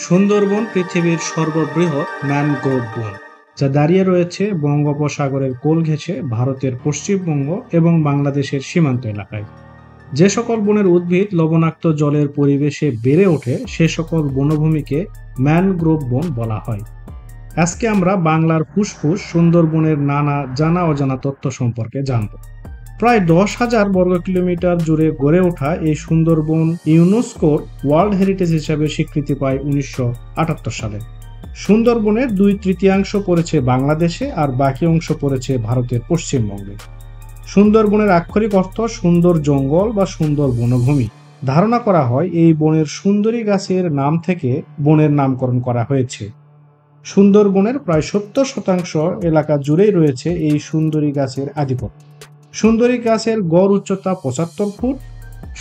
সুন্দরবন পৃথিবীর সর্ববৃহৎ ম্যানগ্রোভ বন, যা দাঁড়িয়ে রয়েছে বঙ্গোপসাগরের কোল ঘেঁষে ভারতের পশ্চিমবঙ্গ এবং বাংলাদেশের সীমান্ত এলাকায়। যে সকল বনের উদ্ভিদ লবণাক্ত জলের পরিবেশে বেড়ে ওঠে সে সকল বনভূমিকে ম্যানগ্রোভ বন বলা হয়। আজকে আমরা বাংলার ফুসফুস সুন্দরবনের নানা জানা অজানা তথ্য সম্পর্কে জানব। প্রায় 10,000 বর্গ কিলোমিটার জুড়ে গড়ে ওঠা এই সুন্দরবন ইউনেস্কোর ওয়ার্ল্ড হেরিটেজ হিসাবে স্বীকৃতি পায় 1978 সালে। সুন্দরবনের 2/3 পড়েছে বাংলাদেশে আর বাকি অংশ পড়েছে ভারতের পশ্চিমবঙ্গে। সুন্দরবনের আক্ষরিক অর্থ সুন্দর জঙ্গল বা সুন্দর বনভূমি। ধারণা করা হয় এই বনের সুন্দরী গাছের নাম থেকে বনের নামকরণ করা হয়েছে। সুন্দরবনের প্রায় 70% এলাকা জুড়েই রয়েছে এই সুন্দরী গাছের আধিপত্য। সুন্দরী গাছের গড় উচ্চতা 75 ফুট।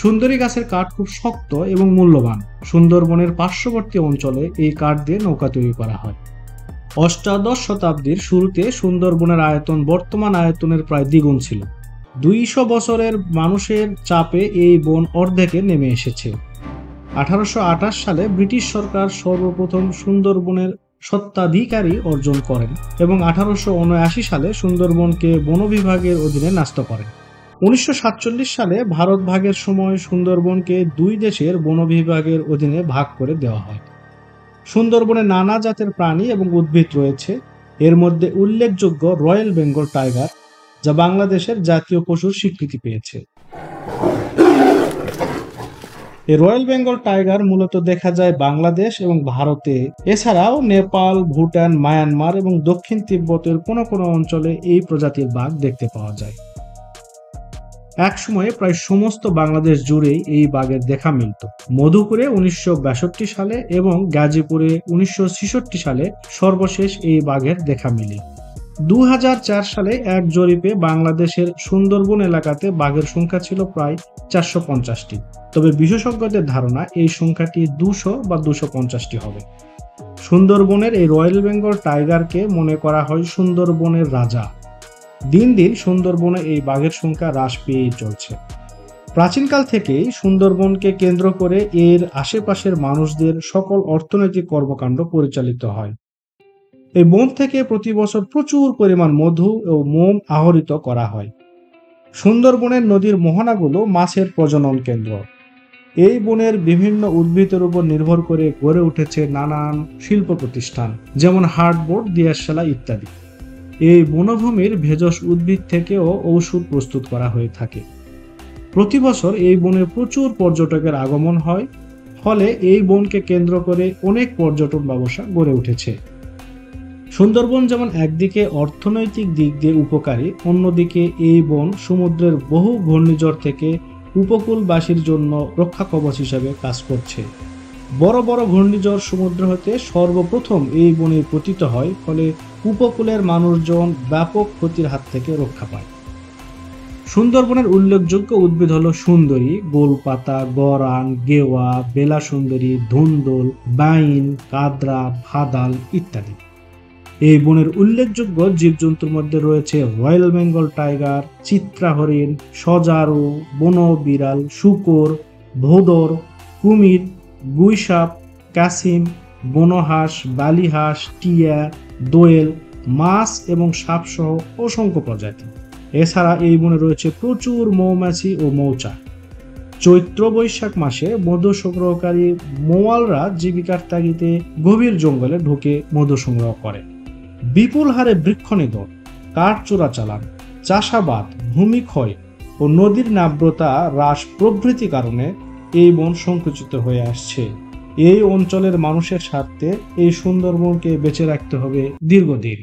সুন্দরী গাছের কাঠ খুব শক্ত এবং মূল্যবান। সুন্দরবনের পার্শ্ববর্তী অঞ্চলে এই কাঠ দিয়ে নৌকা তৈরি করা হয়। অষ্টাদশ শতাব্দীর শুরুতে সুন্দরবনের আয়তন বর্তমান আয়তনের প্রায় দ্বিগুণ ছিল। 200 বছরের মানুষের চাপে এই বন অর্ধেকে নেমে এসেছে। 1828 সালে ব্রিটিশ সরকার সর্বপ্রথম সুন্দরবনের স্বত্বাধিকারী অর্জন করেন এবং 1879 সালে সুন্দরবনকে বন বিভাগের অধীনে ন্যস্ত করেন। 1947 সালে ভারত ভাগের সময় সুন্দরবনকে দুই দেশের বন বিভাগের অধীনে ভাগ করে দেওয়া হয়। সুন্দরবনে নানা জাতের প্রাণী এবং উদ্ভিদ রয়েছে। এর মধ্যে উল্লেখযোগ্য রয়্যাল বেঙ্গল টাইগার, যা বাংলাদেশের জাতীয় পশুর স্বীকৃতি পেয়েছে। এই রয়্যাল বেঙ্গল টাইগার মূলত দেখা যায় বাংলাদেশ এবং ভারতে। এছাড়াও নেপাল, ভুটান, মায়ানমার এবং দক্ষিণ তিব্বতের কোনো কোনো অঞ্চলে এই প্রজাতির বাঘ দেখতে পাওয়া যায়। এক সময়ে প্রায় সমস্ত বাংলাদেশ জুড়েই এই বাঘের দেখা মিলত। মধুপুরে 1962 সালে এবং গাজীপুরে 1966 সালে সর্বশেষ এই বাঘের দেখা মিলে। 2004 সালে এক জরিপে বাংলাদেশের সুন্দরবন এলাকাতে বাঘের সংখ্যা ছিল প্রায় 450টি। তবে বিশেষজ্ঞদের ধারণা এই সংখ্যাটি 200 বা 250টি হবে। সুন্দরবনের এই রয়্যাল বেঙ্গল টাইগারকে মনে করা হয় সুন্দরবনের রাজা। দিন দিন সুন্দরবনে এই বাঘের সংখ্যা হ্রাস পেয়েই চলছে। প্রাচীনকাল থেকেই সুন্দরবনকে কেন্দ্র করে এর আশেপাশের মানুষদের সকল অর্থনৈতিক কর্মকাণ্ড পরিচালিত হয়। এই বন থেকে প্রতি বছর প্রচুর পরিমাণ মধু ও মোম আহরিত করা হয়। সুন্দরবনের নদীর মোহনাগুলো মাছের প্রজনন কেন্দ্র। এই বনের বিভিন্ন উদ্ভিদের উপর নির্ভর করে গড়ে উঠেছে নানান শিল্প প্রতিষ্ঠান, যেমন হার্ডবোর্ড, দিয়াশালা ইত্যাদি। এই বনভূমির ভেষজ উদ্ভিদ থেকেও ঔষধ প্রস্তুত করা হয়ে থাকে। প্রতি বছর এই বনে প্রচুর পর্যটকের আগমন হয়, ফলে এই বনকে কেন্দ্র করে অনেক পর্যটন ব্যবসা গড়ে উঠেছে। সুন্দরবন যেমন একদিকে অর্থনৈতিক দিক দিয়ে উপকারী, অন্যদিকে এই বন সমুদ্রের বহু ঘূর্ণিঝড় থেকে উপকূলবাসীর জন্য রক্ষা কবচ হিসেবে কাজ করছে। বড় বড় ঘূর্ণিঝড় সমুদ্র হতে সর্বপ্রথম এই বনে পতিত হয়, ফলে উপকূলের মানুষজন ব্যাপক ক্ষতির হাত থেকে রক্ষা পায়। সুন্দরবনের উল্লেখযোগ্য উদ্ভিদ হলো সুন্দরী, গোলপাতা, গরান, গেওয়া, বেলা সুন্দরী, ধুন্দুল, বাইন, কাদরা, ভাদাল ইত্যাদি। এই বনের উল্লেখযোগ্য জীবজন্তুর মধ্যে রয়েছে রয়্যাল বেঙ্গল টাইগার, চিত্রা হরিণ, সজারু, বন বিড়াল, শূকর, ভোদর, কুমির, গুইসাপ, কাসিম, বনহাঁস, বালিহাঁস, টিয়া, দোয়েল, মাছ এবং সাপসহ অসংখ্য প্রজাতি। এছাড়া এই বনে রয়েছে প্রচুর মৌমাছি ও মৌচাক। চৈত্র বৈশাখ মাসে মধু সংগ্রহকারী মৌয়ালরা জীবিকার তাগিদে গভীর জঙ্গলে ঢুকে মধু সংগ্রহ করে। বিপুল হারে বৃক্ষনিধন, কাঠ চোরাচালান, চাষাবাদ, ভূমিক্ষয় ও নদীর নাব্যতা হ্রাস প্রভৃতি কারণে এই বন সংকুচিত হয়ে আসছে। এই অঞ্চলের মানুষের স্বার্থে এই সুন্দরবনকে বেঁচে রাখতে হবে দীর্ঘদিন।